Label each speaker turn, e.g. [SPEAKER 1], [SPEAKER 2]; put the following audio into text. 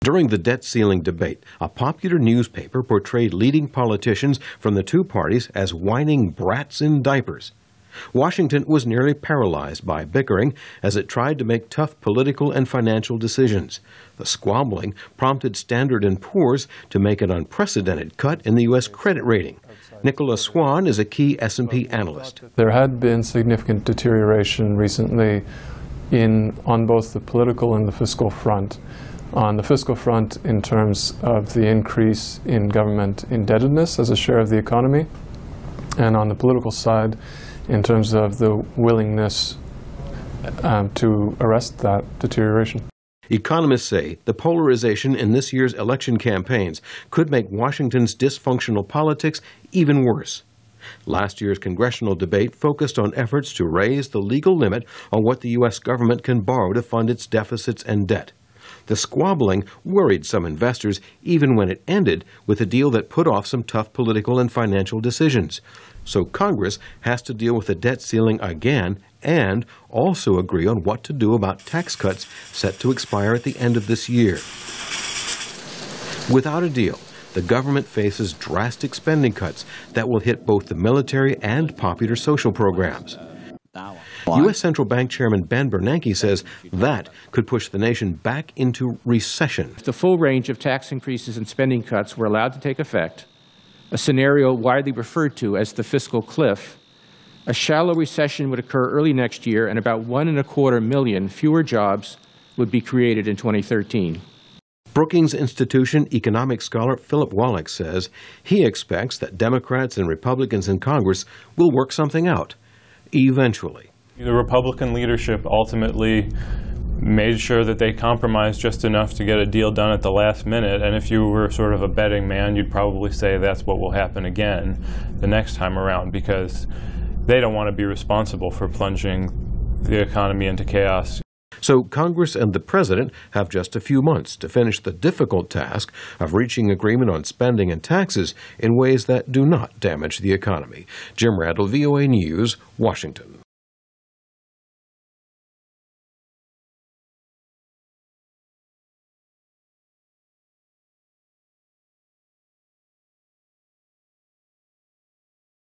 [SPEAKER 1] During the debt ceiling debate, a popular newspaper portrayed leading politicians from the two parties as whining brats in diapers. Washington was nearly paralyzed by bickering as it tried to make tough political and financial decisions. The squabbling prompted Standard & Poor's to make an unprecedented cut in the U.S. credit rating. Nicholas Swan is a key S&P analyst.
[SPEAKER 2] There had been significant deterioration recently on both the political and the fiscal front. On the fiscal front, in terms of the increase in government indebtedness as a share of the economy, and on the political side, in terms of the willingness to arrest that deterioration.
[SPEAKER 1] Economists say the polarization in this year's election campaigns could make Washington's dysfunctional politics even worse. Last year's congressional debate focused on efforts to raise the legal limit on what the U.S. government can borrow to fund its deficits and debt. The squabbling worried some investors even when it ended with a deal that put off some tough political and financial decisions. So Congress has to deal with the debt ceiling again and also agree on what to do about tax cuts set to expire at the end of this year. Without a deal, the government faces drastic spending cuts that will hit both the military and popular social programs. U.S. Central Bank Chairman Ben Bernanke says that could push the nation back into recession.
[SPEAKER 3] If the full range of tax increases and spending cuts were allowed to take effect, a scenario widely referred to as the fiscal cliff, a shallow recession would occur early next year and about 1.25 million fewer jobs would be created in 2013.
[SPEAKER 1] Brookings Institution economic scholar Philip Wallach says he expects that Democrats and Republicans in Congress will work something out eventually.
[SPEAKER 4] The Republican leadership ultimately made sure that they compromised just enough to get a deal done at the last minute, and if you were sort of a betting man, you'd probably say that's what will happen again the next time around, because they don't want to be responsible for plunging the economy into chaos.
[SPEAKER 1] So Congress and the President have just a few months to finish the difficult task of reaching agreement on spending and taxes in ways that do not damage the economy. Jim Randall, VOA News, Washington.